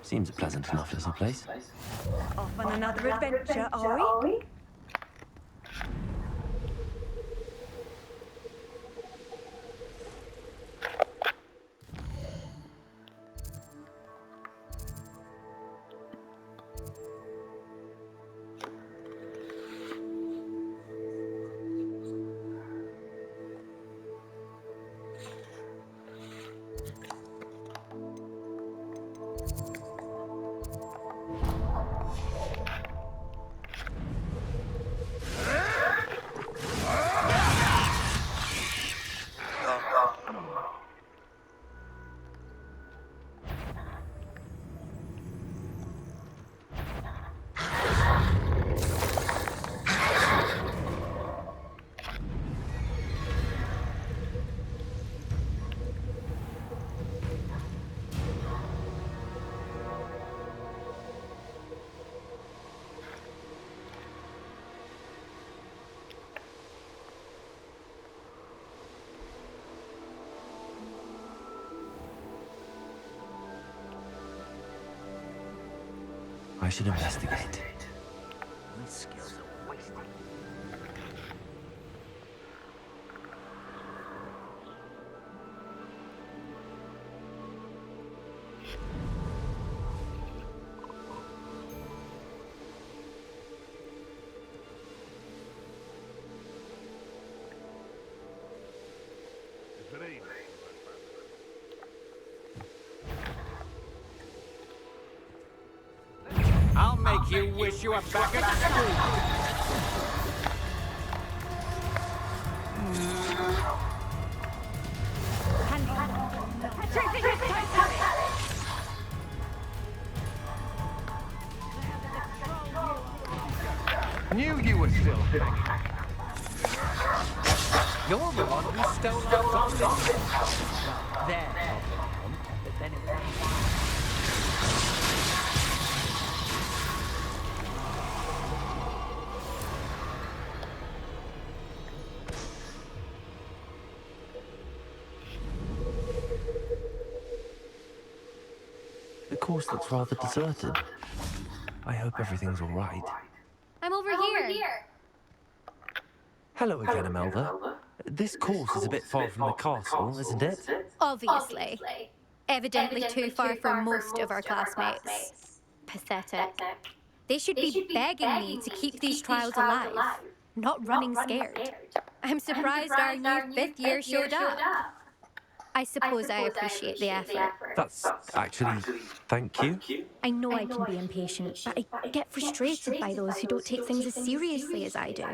Seems a pleasant enough little place. Off on another adventure, are we? I should investigate. My skills are wasted. I'll make you wish you were back at school. Knew you were still hanging. You're the one who stole our something. There, but then it was... The course looks rather deserted. I hope everything's all right. I'm over here. Hello again, Imelda. This course is a bit far from the castle, isn't it? Obviously. Evidently too far for most of our classmates. Pathetic. They should be begging me to keep these trials alive, not running scared. I'm surprised our new fifth year showed up. I suppose I appreciate the effort. That's actually... thank you. I know I can be impatient, but I get frustrated by those who don't take things as seriously as I do.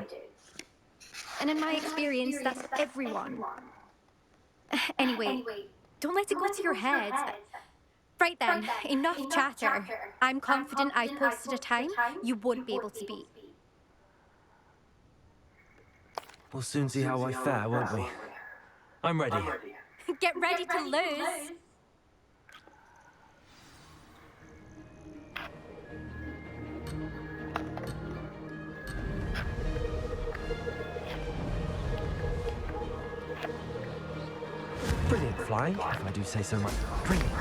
And in my experience, that's everyone. Anyway, don't let it go to your head. Right then, enough chatter. I'm confident I've posted a time you won't be able to beat. We'll soon see how I fare, won't we? I'm ready. Get ready to lose. Brilliant flying, if I do say so myself. Brilliant.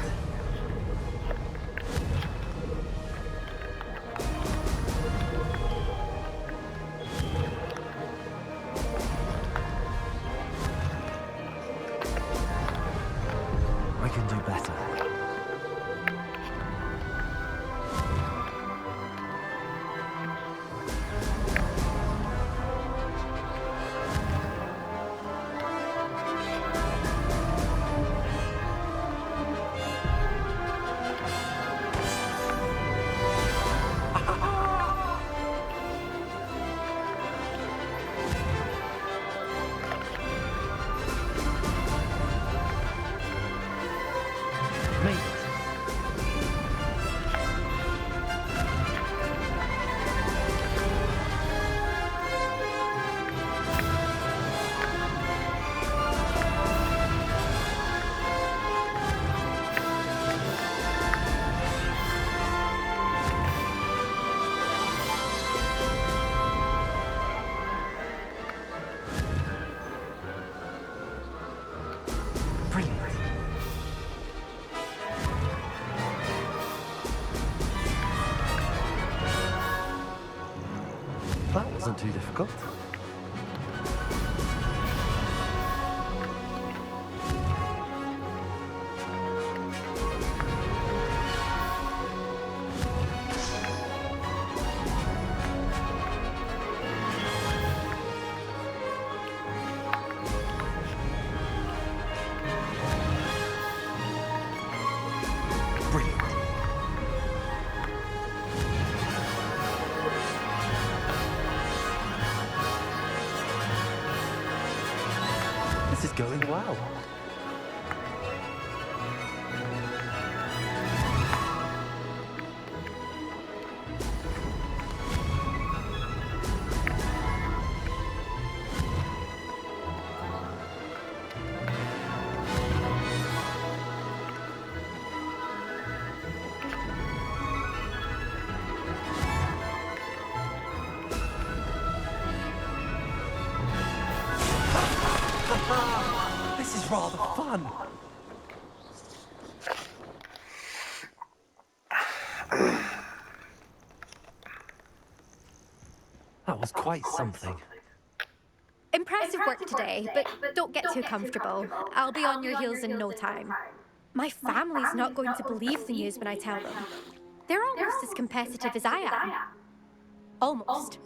I can do better. too difficult. Brilliant. This is going well. This is rather fun. That was quite something. Impressive work today, but don't get too comfortable. I'll be on your heels in no time. My family's not going to believe the news when I tell them. They're almost as competitive as I am. Almost.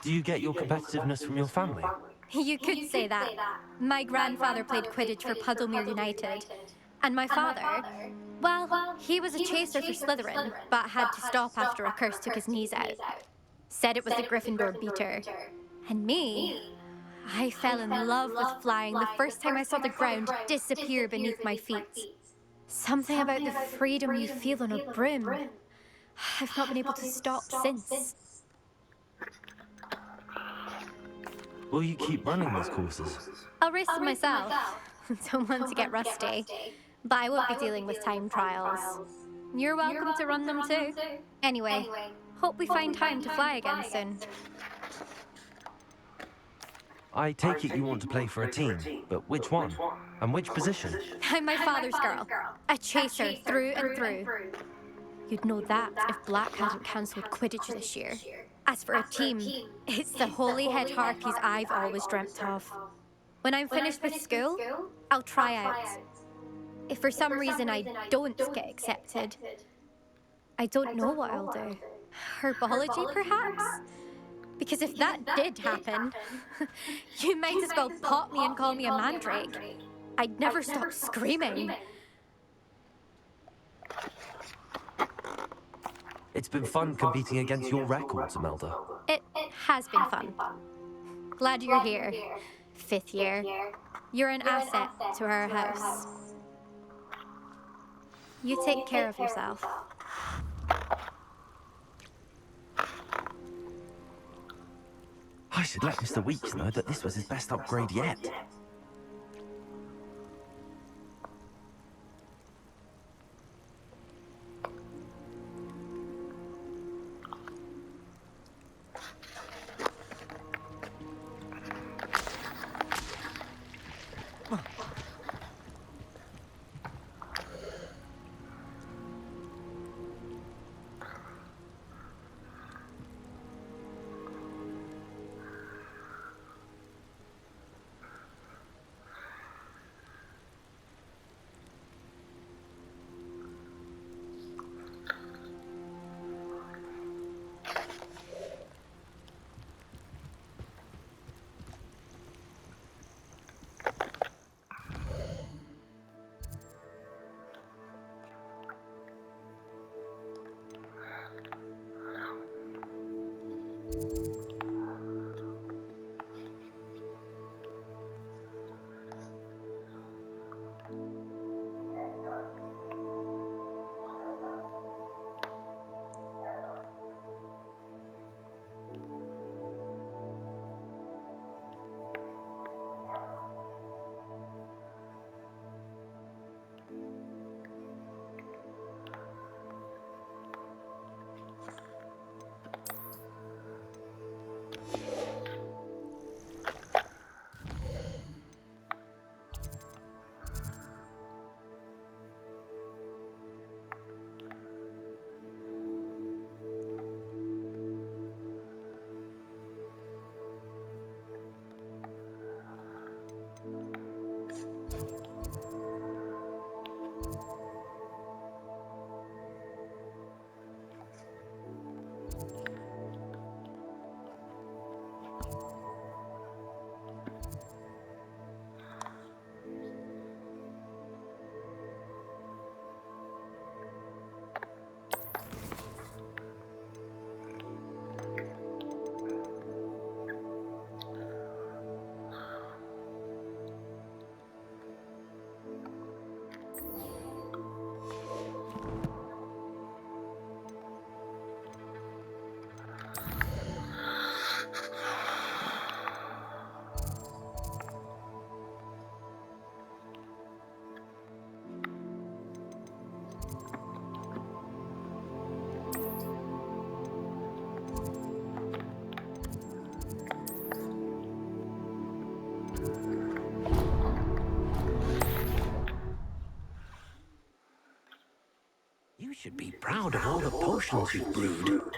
Do you get your competitiveness from your family? You could say that. My grandfather played Quidditch for Puddlemere United. And my father, well, he was a chaser for Slytherin, but had to stop after a curse took his knees out. Said it was the Gryffindor beater. And me, I fell in love with flying the first time I saw the ground disappear beneath my feet. Something about the freedom you feel on a broom. I've not been able to stop since. Will you keep running these courses? I'll race them myself. Don't want to get rusty. But I won't be dealing with time trials. You're welcome to run them too. Anyway, hope we find time to fly again soon. I take it you want to play for a team, but which one? And which position? I'm my father's girl. A chaser through and through. You'd know that if Black hadn't cancelled Quidditch this year. As for a team, it's the Holyhead Harpies I've always dreamt of. When I'm finished with school, I'll try out. If for some reason I don't get accepted, I don't know what I'll do. Herbology, perhaps? Because if that did happen, you might as well pop me and call me a mandrake. I'd never stop screaming. It's been fun competing against your records, Imelda. It has been fun. Glad you're here. 5th year. You're an asset to our house. You take care of yourself. I should let Mr. Weeks know that this was his best upgrade yet. You should be proud of all the potions you've brewed.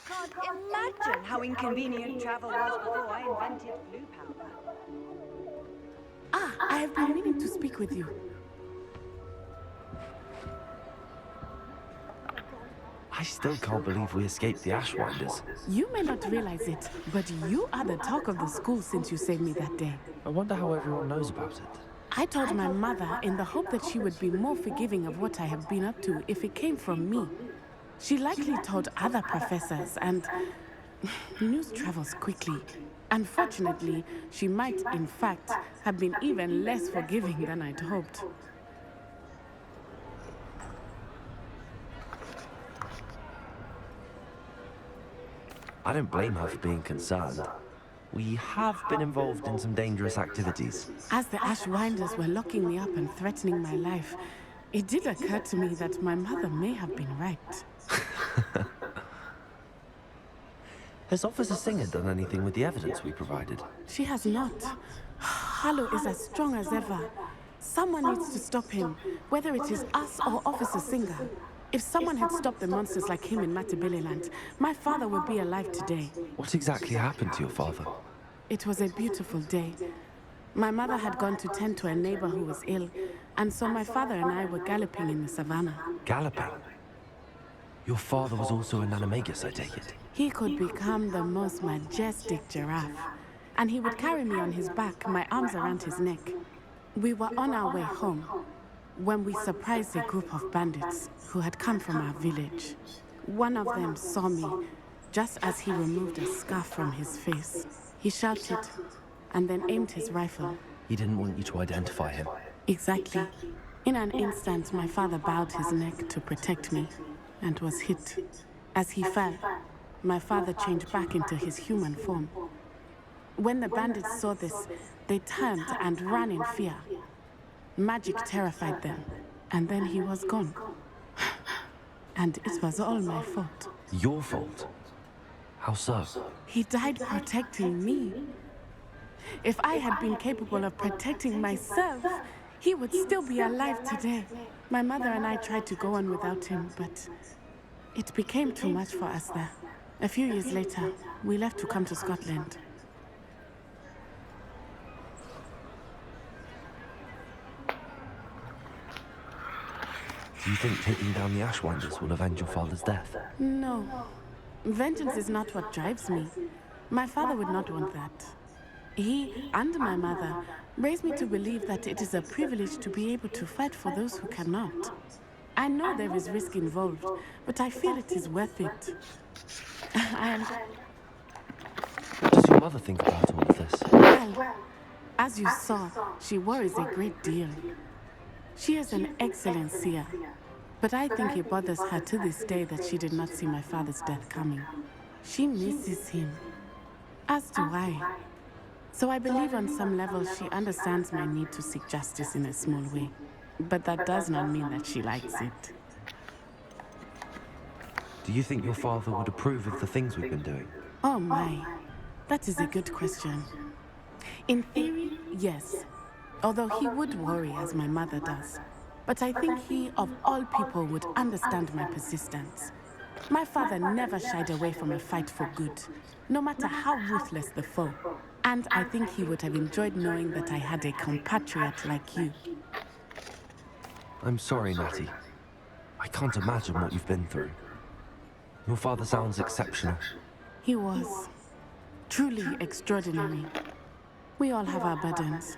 Can't imagine how inconvenient travel was before I invented blue powder. Ah, I have been meaning to speak with you. I still can't believe we escaped the Ashwinders. You may not realize it, but you are the talk of the school since you saved me that day. I wonder how everyone knows about it. I told my mother in the hope that she would be more forgiving of what I have been up to if it came from me. She likely told other professors, and news travels quickly. Unfortunately, she might, in fact, have been even less forgiving than I'd hoped. I don't blame her for being concerned. We have been involved in some dangerous activities. As the Ashwinders were locking me up and threatening my life, it did occur to me that my mother may have been right. Has Officer Singer done anything with the evidence we provided? She has not. Harlow is as strong as ever. Someone needs to stop him, whether it is us or Officer Singer. If someone had stopped the monsters like him in Matabeleland, my father would be alive today. What exactly happened to your father? It was a beautiful day. My mother had gone to tend to a neighbor who was ill, and so my father and I were galloping in the savannah. Galloping? Your father was also an animagus, I take it? He could become the most majestic giraffe, and he would carry me on his back, my arms around his neck. We were on our way home when we surprised a group of bandits who had come from our village. One of them saw me just as he removed a scarf from his face. He shouted and then aimed his rifle. He didn't want you to identify him. Exactly. In an instant, my father bowed his neck to protect me and was hit. As he fell, my father changed back into his human form. When the bandits saw this, they turned and ran in fear. Magic terrified them, and then he was gone. And it was all my fault. Your fault? How so? He died protecting me. If I had been capable of protecting myself, he would still be alive today. My mother and I tried to go on without him, but it became too much for us there. A few years later, we left to come to Scotland. Do you think taking down the Ashwinders will avenge your father's death? No. Vengeance is not what drives me. My father would not want that. He and my mother raised me to believe that it is a privilege to be able to fight for those who cannot. I know there is risk involved, but I feel it is worth it. What does your mother think about all of this? Well, as you saw, she worries a great deal. She is an excellent seer, but I think it bothers her to this day that she did not see my father's death coming. She misses him, as do I. So I believe on some level she understands my need to seek justice in a small way. But that does not mean that she likes it. Do you think your father would approve of the things we've been doing? Oh my, that is a good question. In theory, yes. Although he would worry as my mother does. But I think he, of all people, would understand my persistence. My father never shied away from a fight for good, no matter how ruthless the foe. And I think he would have enjoyed knowing that I had a compatriot like you. I'm sorry, Natty. I can't imagine what you've been through. Your father sounds exceptional. He was truly extraordinary. We all have our burdens.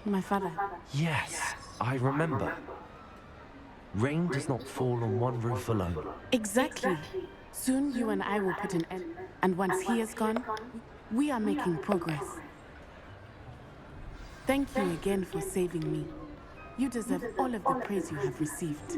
My father. Yes, I remember. Rain does not fall on one roof alone. Exactly. Soon you and I will put an end, and once he is gone, we are making progress. Thank you again for saving me. You deserve all of the praise you have received.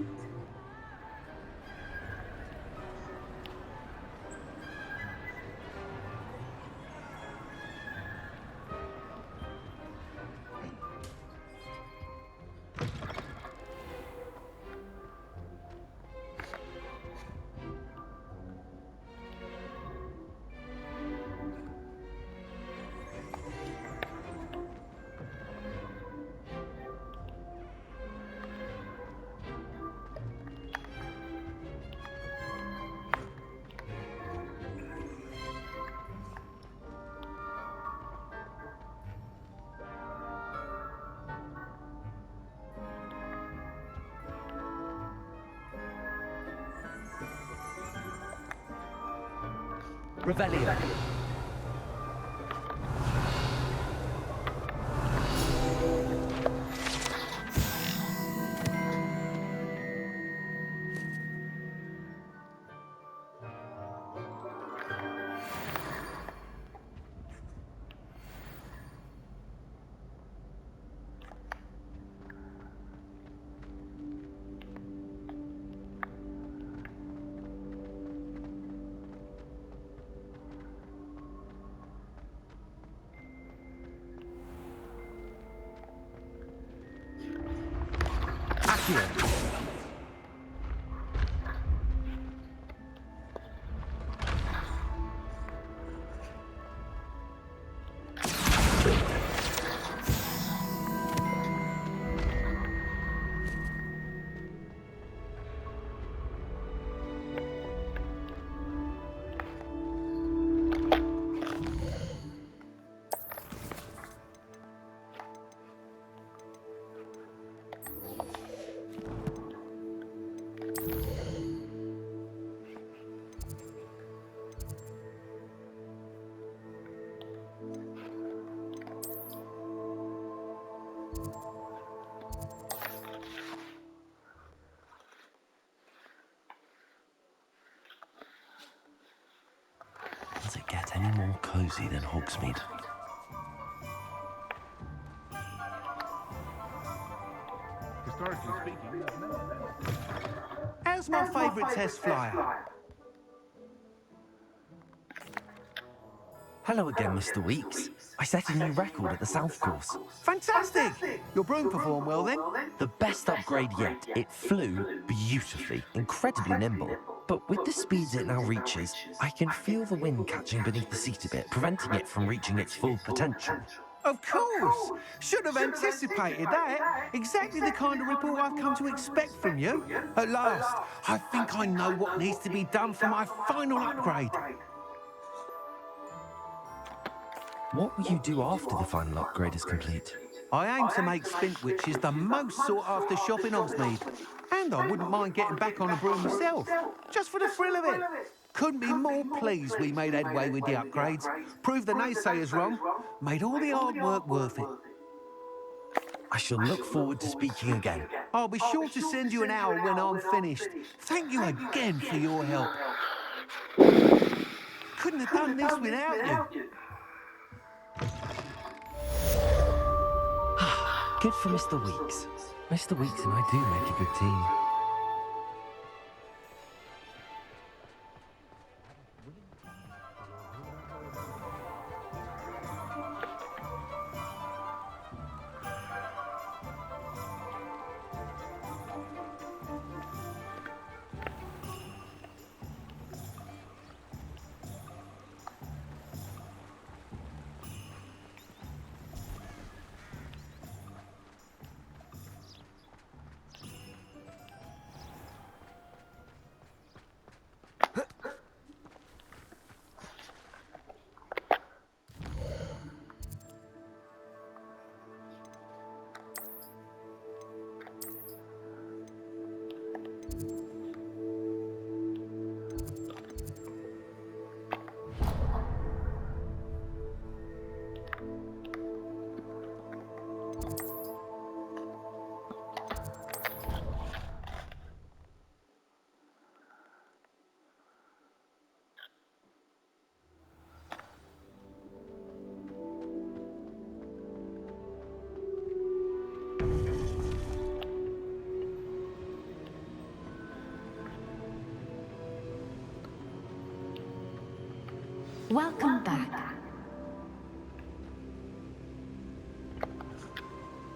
Revelio. Accio. Does it get any more cozy than Hogsmeade? Historically speaking, there's never been. How's my favourite test flyer? Hello again, Mr. Weeks. I set a new record at the South Course. Fantastic! Your broom performed well then? The best upgrade yet. It flew beautifully, incredibly nimble. But with the speeds it now reaches, I can feel the wind catching beneath the seat a bit, preventing it from reaching its full potential. Of course! Should have anticipated that. Exactly the kind of report I've come to expect from you. At last, I think I know what needs to be done for my final upgrade. What will you do after the final upgrade is complete? I aim to make Spintwitches the most sought-after shop in Hogsmeade. And I wouldn't mind getting back on a broom myself, just for the thrill of it. Couldn't be more pleased we made headway with the upgrades, proved the naysayers wrong, made all the hard work worth it. I shall look forward to speaking again. I'll be sure to send you an owl when I'm finished. Thank you again for your help. Couldn't have done this without you. Good for Mr. Weeks. Mr. Weeks and I do make a good team. Welcome back.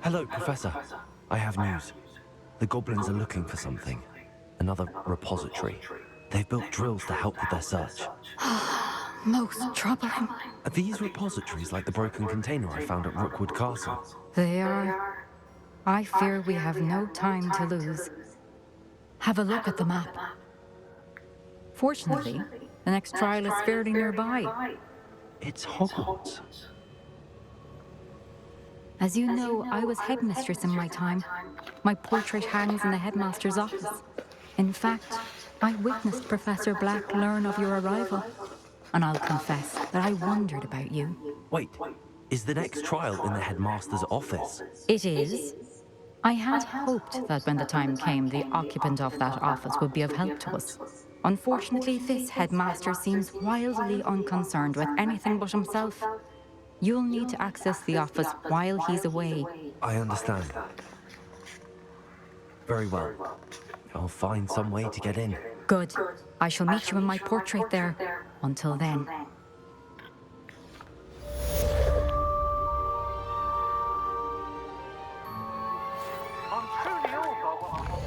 Hello, Professor. I have news. The goblins are looking for something. Another repository. They've built drills to help with their search. Most troubling. Are these repositories like the broken container I found at Rookwood Castle? They are. I fear we have no time to lose. Have a look at the map. Fortunately, the next trial is fairly nearby. It's Hogwarts. As you know, I was headmistress in my time. My portrait hangs in the headmaster's office. In fact, I witnessed Professor Black learn of your arrival. And I'll confess that I wondered about you. Wait, is the next trial in the headmaster's office? It is. I had hoped that when the time came, the occupant of that office would be of help to us. Unfortunately, this headmaster seems wildly unconcerned with anything but himself. You'll need to access the office while he's away. I understand. Very well. I'll find some way to get in. Good. I shall meet you in my portrait there. Until then. I'm truly awed by what I've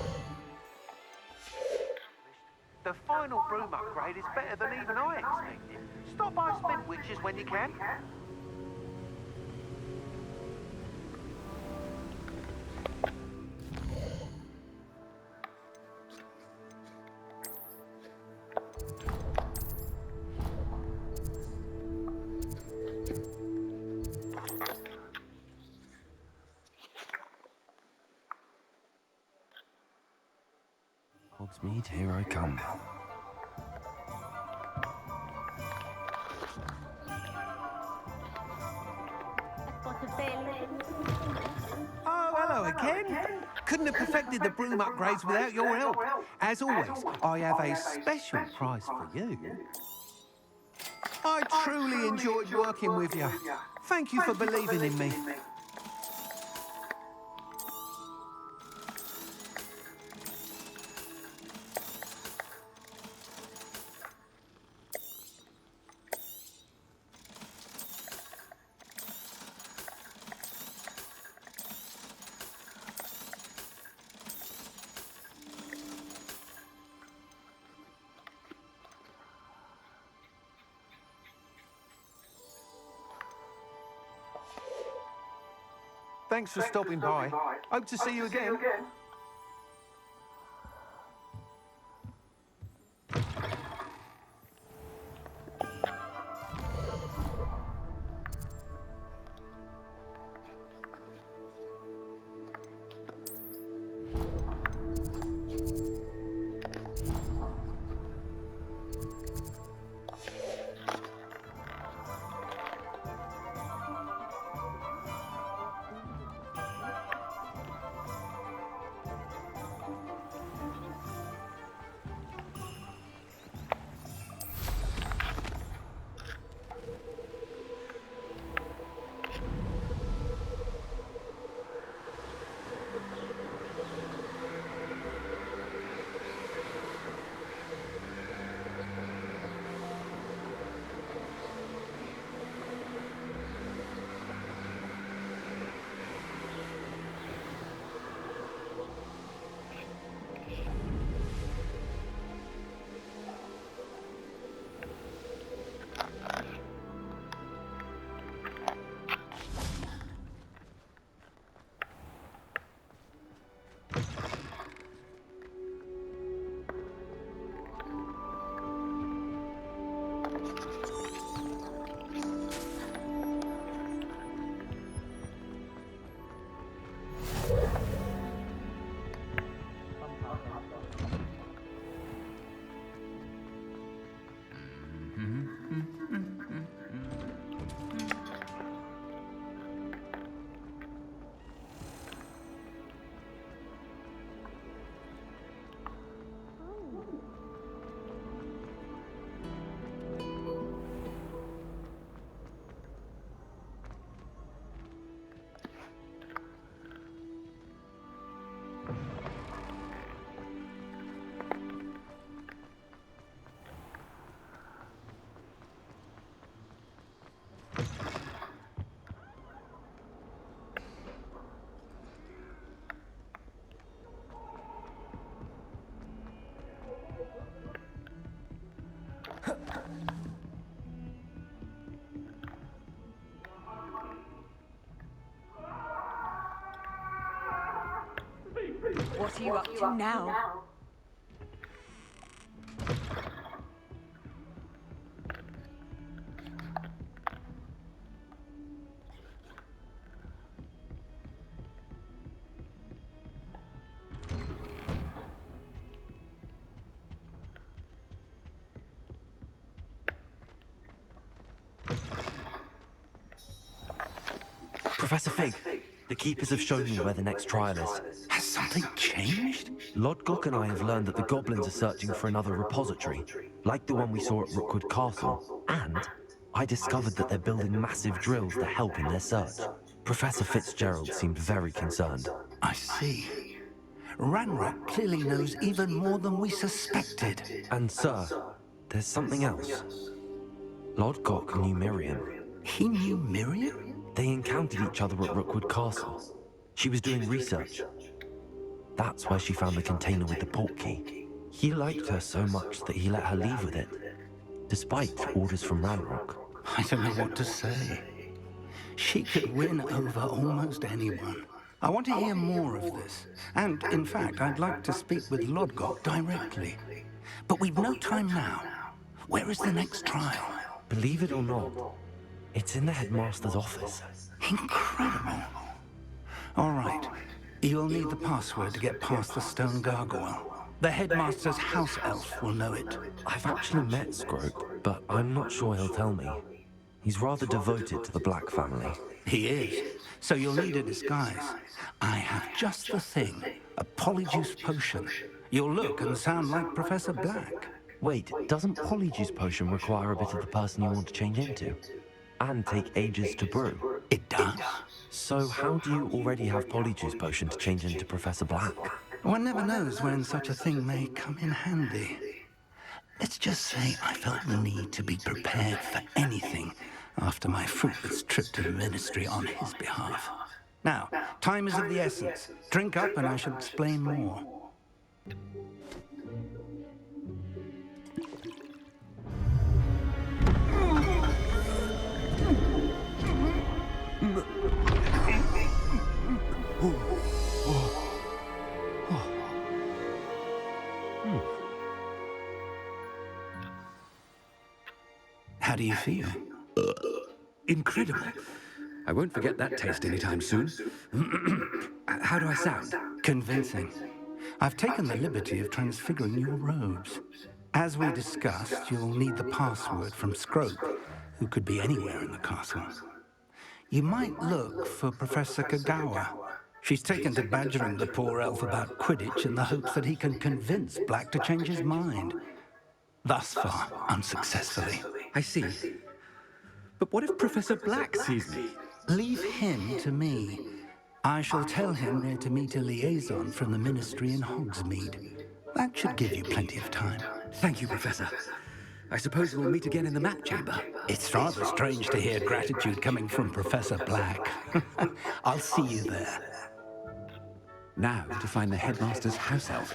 The final broom upgrade is better than even I expected. Stop by Spintwitches when you can. Hogsmeade, here I come. Oh, hello again. Couldn't have perfected the broom upgrades without your help. As always, I have a special prize for you. I truly enjoyed working with you. Thank you for believing in me. Thanks for stopping by. Hope to see you again. What are you up to now? Professor Fig, the keepers have shown me where the next trial is. Has something changed? Lodgok and I have learned that the goblins are searching for another repository, like the one we saw at Rookwood Castle. And I discovered that they're building massive drills to help in their search. Professor Fitzgerald seemed very concerned. I see. Ranrock clearly knows even more than we suspected. And sir, there's something else. Lodgok knew Miriam. He knew Miriam? They encountered each other at Rookwood Castle. She was doing research. That's where she found the container with the port key. He liked her so much that he let her leave with it, despite orders from Ranrock. I don't know what to say. She could win over almost anyone. I want to hear more of this. And, in fact, I'd like to speak with Lodgok directly. But we've no time now. Where is the next trial? Believe it or not, it's in the headmaster's office. Incredible. All right. You'll need the password to get past the stone gargoyle. The headmaster's house elf will know it. I've actually met Scrope, but I'm not sure he'll tell me. He's rather devoted to the Black family. He is. So you'll need a disguise. I have just the thing. A polyjuice potion. You'll look and sound like Professor Black. Wait, doesn't Polyjuice Potion require a bit of the person you want to change into? And take ages to brew? It does. So how do you already have Polyjuice Potion to change into Professor Black? One never knows when such a thing may come in handy. Let's just say I felt the need to be prepared for anything after my fruitless trip to the Ministry on his behalf. Now, time is of the essence. Drink up and I shall explain more. How do you feel? Incredible. I won't forget that taste anytime soon. How do I sound? Convincing. I've taken the liberty of transfiguring your robes. As we discussed, you'll need the password from Scrope, who could be anywhere in the castle. You might look for Professor Kagawa. She's taken to badgering the poor elf about Quidditch in the hopes that he can convince Black to change his mind. Thus far, unsuccessfully. I see. But what if Professor Black sees me? Leave him to me. I shall tell him where to meet a liaison from the Ministry in Hogsmeade. That should give you plenty of time. Thank you, Professor. I suppose we'll meet again in the map chamber. It's rather strange to hear gratitude coming from Professor Black. I'll see you there. Now to find the headmaster's house elf.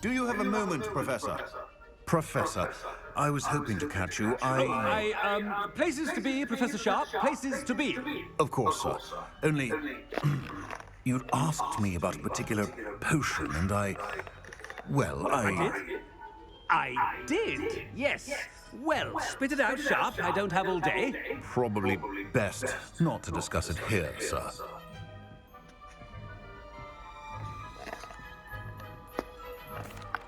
Do you have a moment, Professor? Professor, I was hoping to catch you. Places to be, Professor Sharp. Places to be. Of course, sir. Only... you'd asked me about a particular potion, and well, I did, yes. Well, spit it out, Sharp. I don't have all day. Probably best not to discuss it here, sir.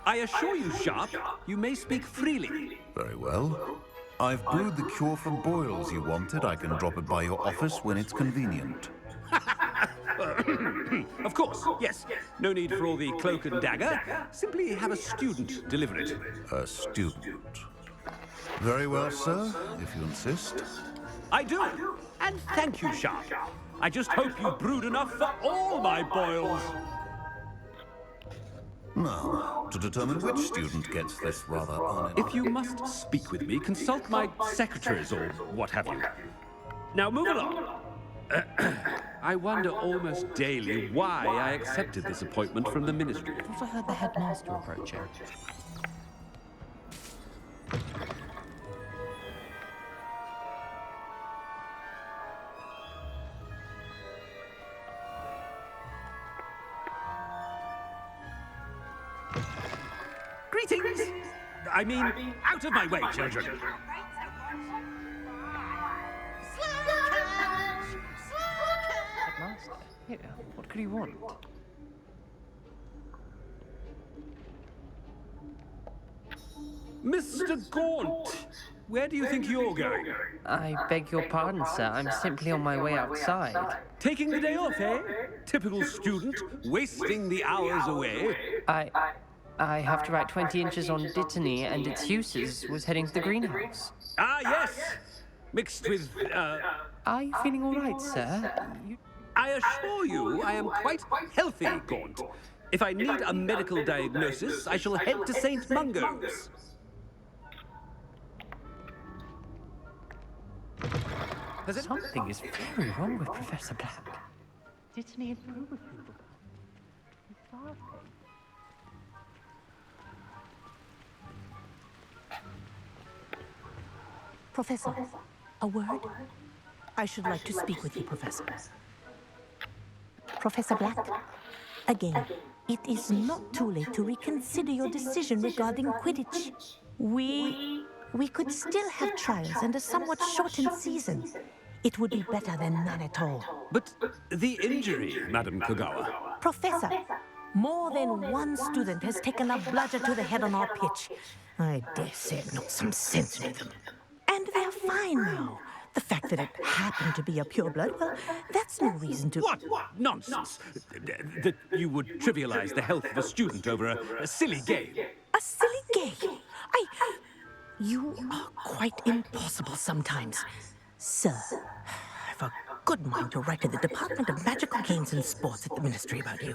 I assure you, Sharp, you may speak freely. Very well. I've brewed the cure for boils you wanted. I can drop it by your office when it's convenient. Of course, yes. No need for all the cloak and dagger. Simply have a student deliver it. A student. Very well, sir, if you insist. I do. And thank you, Sharp. I just hope you brewed enough for all my boils. Now, to determine which student gets this rather honoured... If you must speak with me, consult my secretaries or what have you. Now move along. I wonder almost daily why I accepted this appointment from the ministry. I thought I heard the headmaster approaching. Greetings! I mean, out of my way, children! Headmaster? Yeah, what could he want? Mr. Gaunt, where do you think you're going? I beg your pardon, sir. I'm simply on my way outside. Taking the day off, eh? Typical student, wasting the hours away. I have to write 20 inches on Dittany and its uses. Was heading to the greenhouse. Ah, yes! Mixed with, Are you feeling all right, sir? I assure you I am quite healthy, Gaunt. If I need a medical diagnosis, I shall head to St. Mungo's. Something is very wrong with Professor Black. Dittany and Proberfield. He's starving. Professor, a word? I should like to speak with you, Professor. Professor Black, again, it is not too late to reconsider your decision regarding Quidditch. We could still have trials and a somewhat shortened season. It would be better than none at all. But the injury, Madam Kogawa. Professor, more than one student has taken a bludger to the head on our pitch. I dare say it knocked some sense into them. And they're fine now. The fact that it happened to be a pureblood, well, that's no reason to... What nonsense! That you would trivialize the health of a student over a silly game. A silly game? You are quite impossible sometimes. Sir, I've a good mind to write to the Department of Magical Games and Sports at the Ministry about you.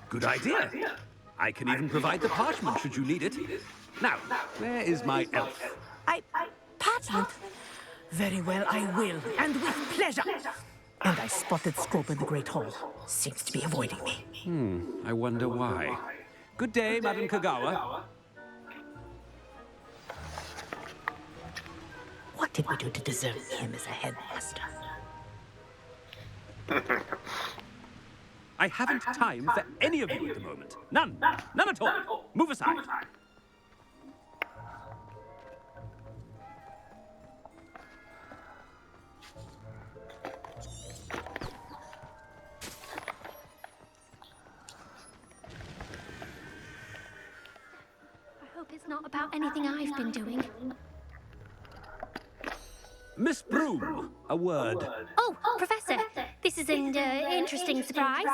Good idea. I can even provide the parchment should you need it. Now, where is my elf? Parchment? Very well, I will, and with pleasure. And I spotted Scrope in the Great Hall. Seems to be avoiding me. I wonder why. Good day, Madam Kogawa. What did we do to deserve him as a headmaster? I haven't time for any of you at the moment. None. None at all. Move aside. I hope it's not about anything I've been doing. Miss Broom, a word. Oh, Professor, this is an interesting surprise.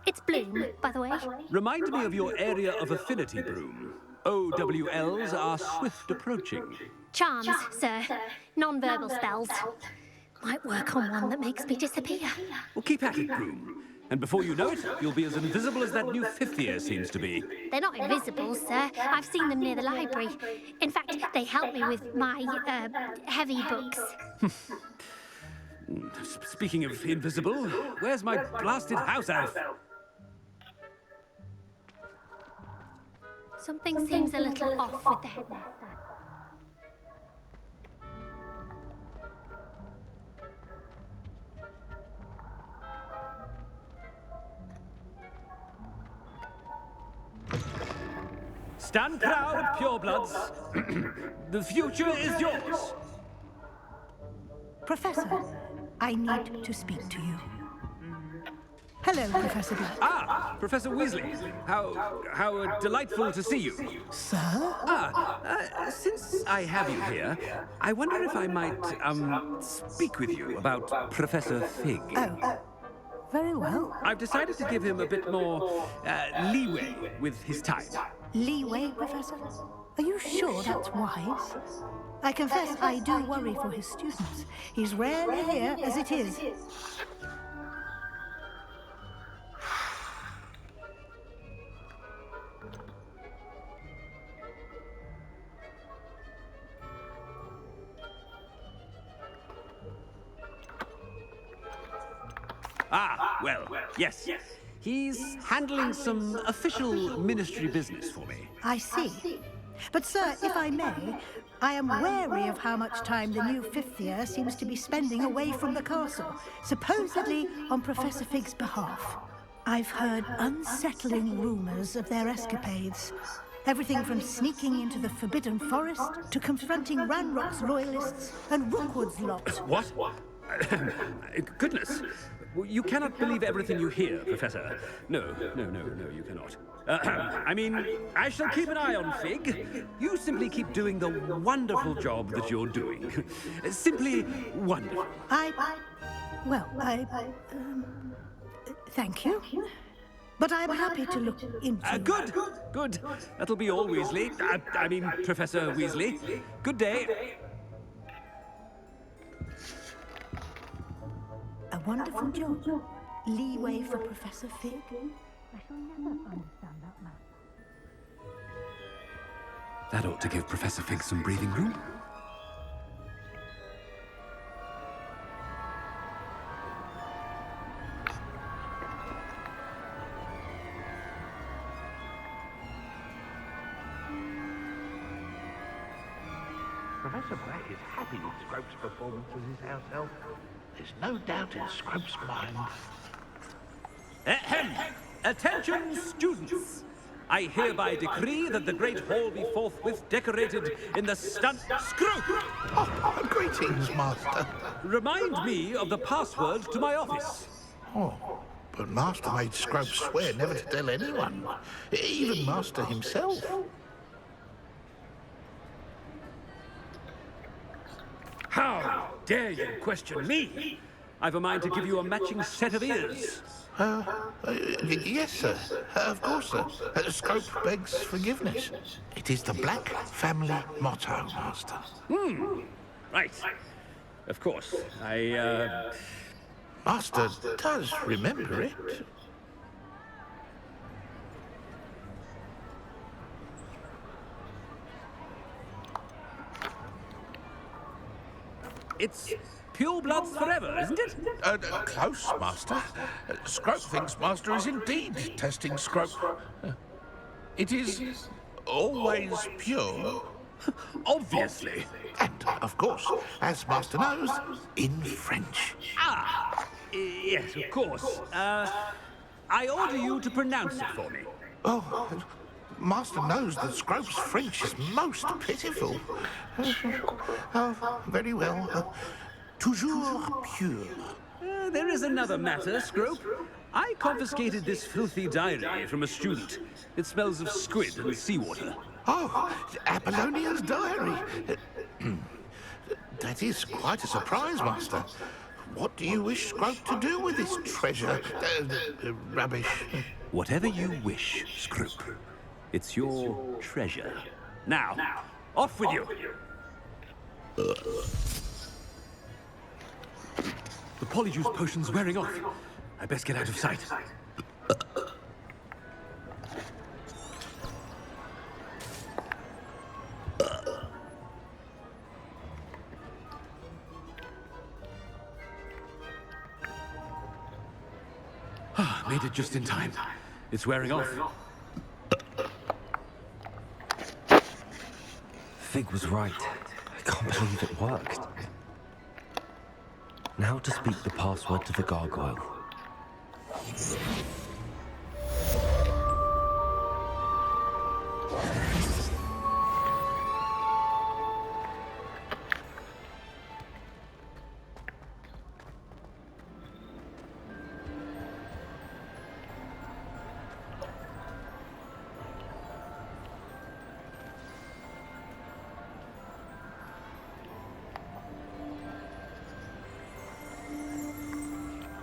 It's Bloom, by the way. Remind me of your area of affinity, Broom. OWLs are swift approaching. Charms, sir. Non-verbal spells. Might work on one that makes me disappear. Well, keep at it, Broom. And before you know it, you'll be as invisible as that new fifth year seems to be. They're not invisible, sir. I've seen them near the library. In fact, they help me with my, heavy books. Speaking of invisible, where's my blasted house elf? Something seems a little off with the headmaster. Stand proud, purebloods. The future is yours. Professor, I need to speak to you. Hello, Professor Black. Ah, Professor Weasley. How delightful to see you. Sir? Since I have you here, I wonder if I might, speak with you about Professor Fig. Oh, very well. I've decided to give him a bit more, leeway with his time. Leeway, Professor? Are you sure that's wise? I confess I do worry for his students. He's rarely here as it is. Ah, well, yes. He's handling some official ministry business for me. I see. But, sir, if I may, I am wary of how much time the new fifth year seems to be spending away from the castle, supposedly on Professor Fig's behalf. I've heard unsettling rumors of their escapades. Everything from sneaking into the Forbidden Forest to confronting Ranrock's loyalists and Rookwood's lot. What? Goodness. You cannot believe everything you hear, Professor. No, you cannot. I mean, I shall keep an eye on Fig. You simply keep doing the wonderful job that you're doing. Simply wonderful. Thank you. But I'm happy to look into... Good. That'll be all, Weasley. I mean, Professor Weasley. Good day. A wonderful job. Leeway for Professor Fig. I shall never understand that man. That ought to give Professor Fig some breathing room. Professor Black is happy with Scrope's performance as his house elf. There's no doubt in Scrope's mind. Ahem! Attention, students! I hereby decree that the Great Hall be forthwith decorated in the stunt Scrope! Oh, greetings, Master. Remind me of the password to my office. Oh, but Master made Scrope swear never to tell anyone, even Master himself. How dare you question me? I've a mind to give you a matching set of ears. Yes, sir. Of course, sir. Scrope begs forgiveness. It is the Black family motto, Master. Right. Of course. Master does remember it. It's pure bloods forever, isn't it? Close, Master. Scrope thinks Master is indeed testing Scrope. It is always pure. Obviously. And, of course, as Master knows, in French. Yes, of course. I order you to pronounce it for me. Oh, Master knows that Scrope's French is most pitiful. Very well. Toujours pure. There is another matter, Scrope. I confiscated this filthy diary from a student. It smells of squid and seawater. Oh, Apollonia's diary. That is quite a surprise, Master. What do you wish Scrope to do with this treasure? Rubbish. Whatever you wish, Scrope. It's your treasure. Now, off with you. The polyjuice potion's wearing off. I best get out of sight. Made it just in time. It's wearing off. Fig was right. I can't believe it worked. Now to speak the password to the gargoyle.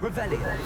Revelio.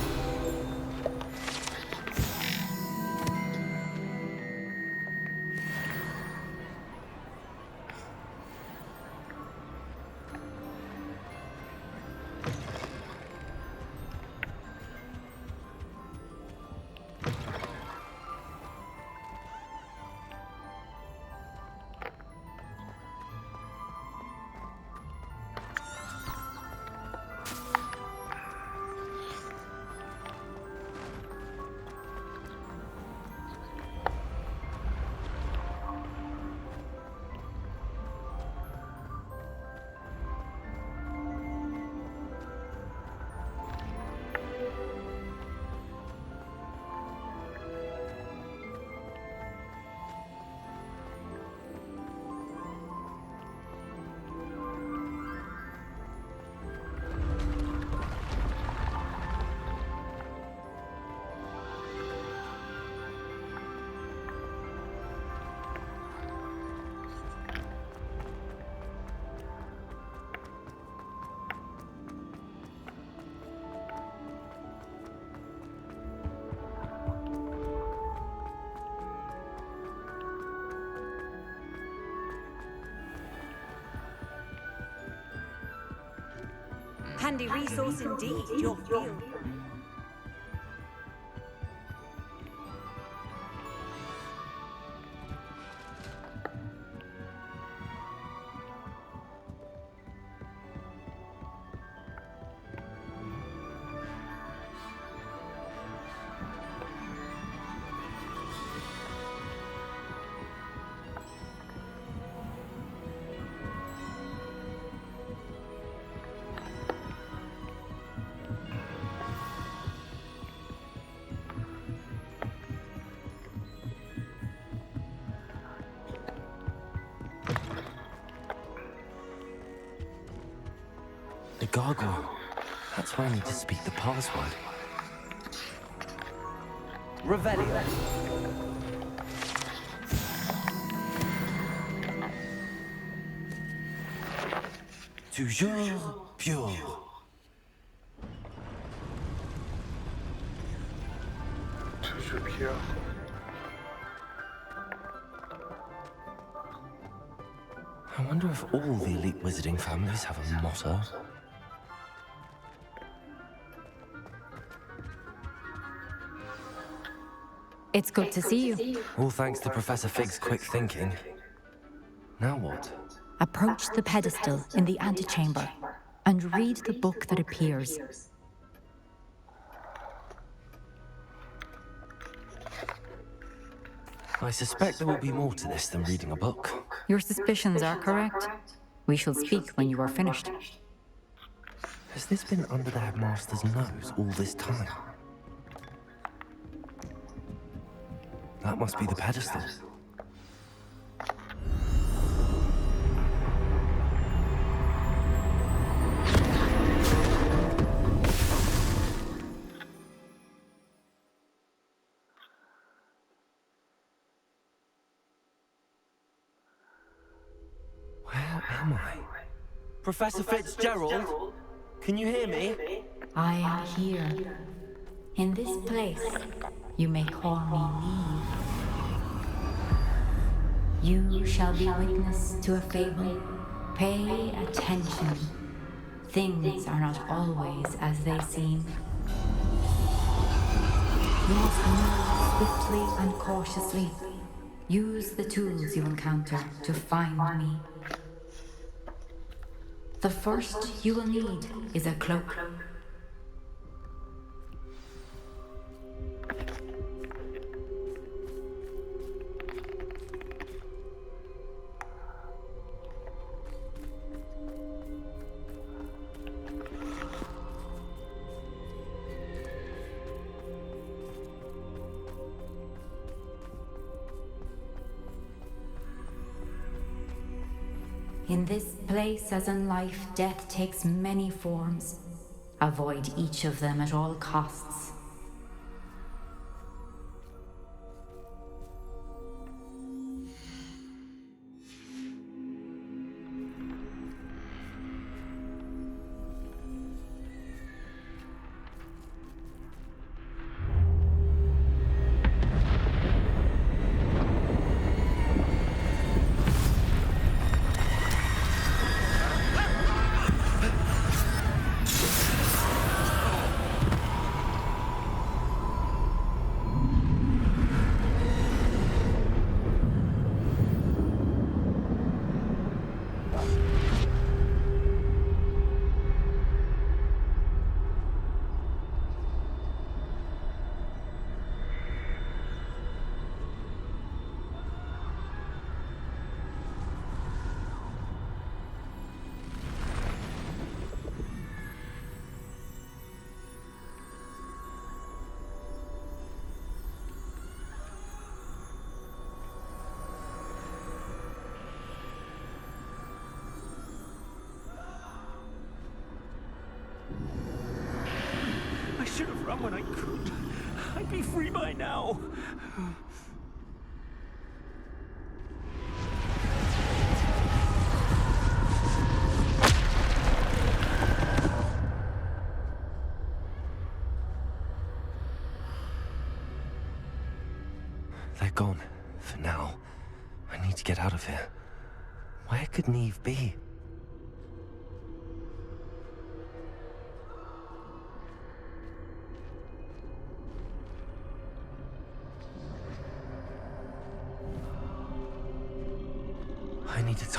Handy resource indeed, your field. The gargoyle. That's where I need to speak the password. Revelio. Toujours pure. Toujours pure. I wonder if all the elite wizarding families have a motto. It's good to see you. All thanks to Professor Fig's quick thinking. Now what? Approach the pedestal in the antechamber and read the book that appears. I suspect there will be more to this than reading a book. Your suspicions are correct. We shall speak when you are finished. Has this been under the headmaster's nose all this time? That must be the pedestal. Where am I? Professor Fitzgerald? Can you hear me? I am here. In this place, you may call me Neve. You shall be witness to a fable. Pay attention. Things are not always as they seem. You must move swiftly and cautiously. Use the tools you encounter to find me. The first you will need is a cloak. In this place, as in life, death takes many forms. Avoid each of them at all costs. I should have run when I could. I'd be free by now. They're gone. For now. I need to get out of here. Where could Neve be?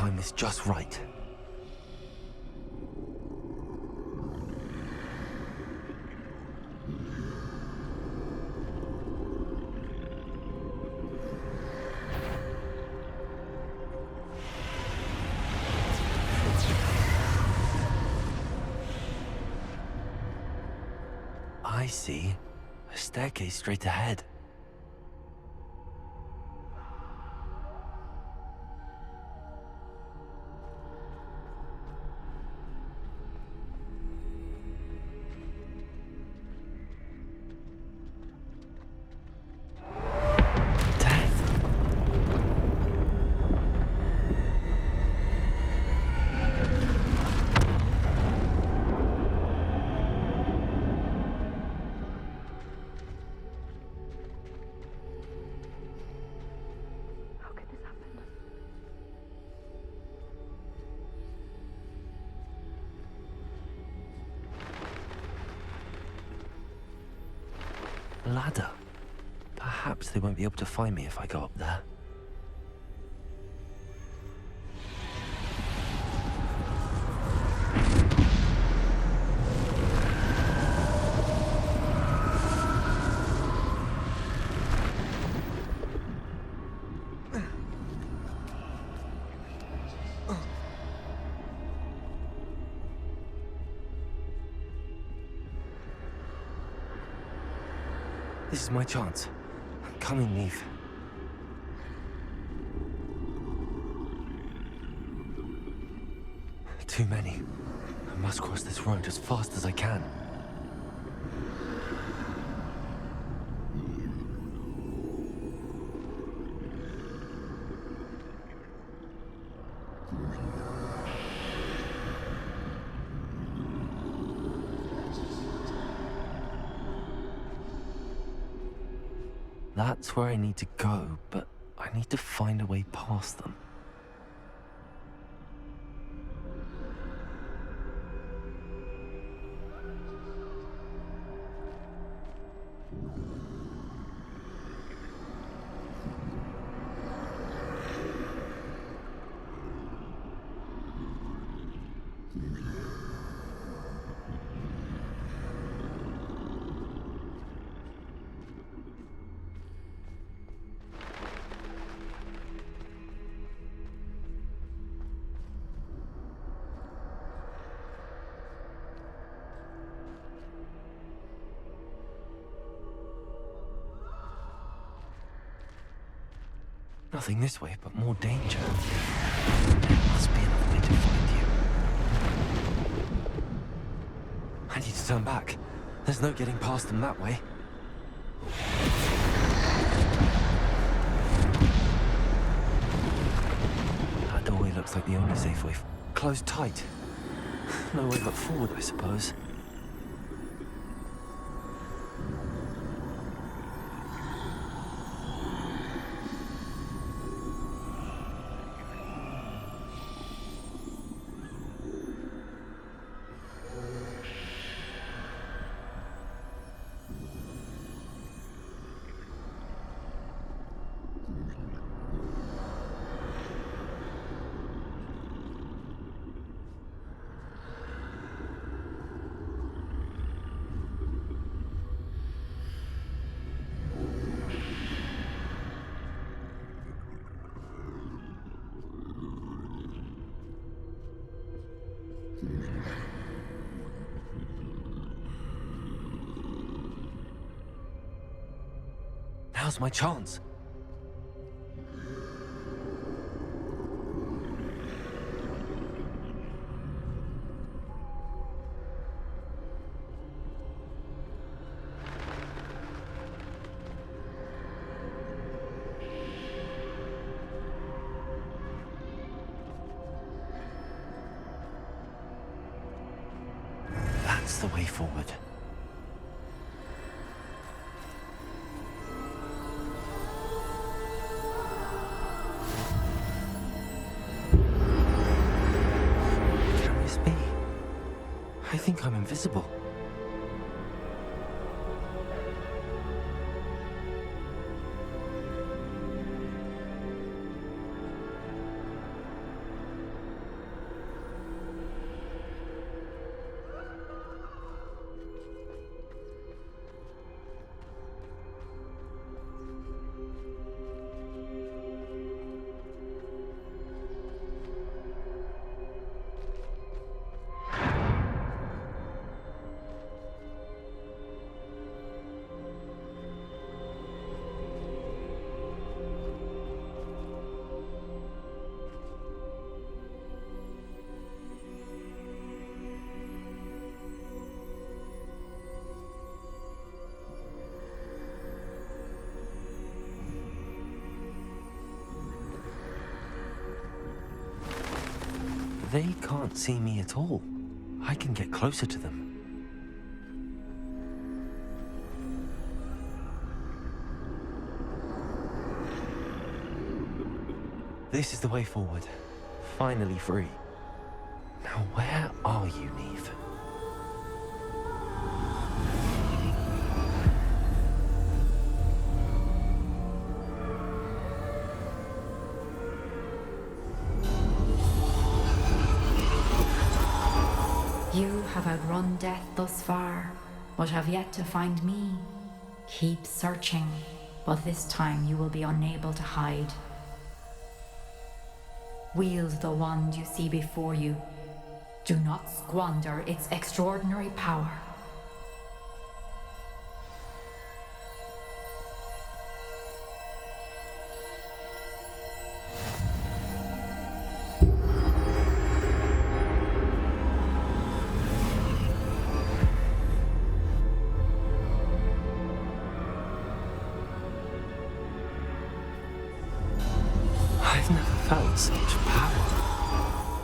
time this just right. I see. A staircase straight ahead. Ladder. Perhaps they won't be able to find me if I go up there. This is my chance. Come in, Neve. Too many. I must cross this road as fast as I can. That's where I need to go, but I need to find a way past them. Nothing this way, but more danger. There must be another way to find you. I need to turn back. There's no getting past them that way. That doorway looks like the only safe way. Closed tight. No way but forward, I suppose. Now's my chance. That's the way forward. Can this be? I think I'm invisible. They can't see me at all. I can get closer to them. This is the way forward. Finally free. Now where are you, Neve? You have outrun death thus far, but have yet to find me. Keep searching, but this time you will be unable to hide. Wield the wand you see before you. Do not squander its extraordinary power.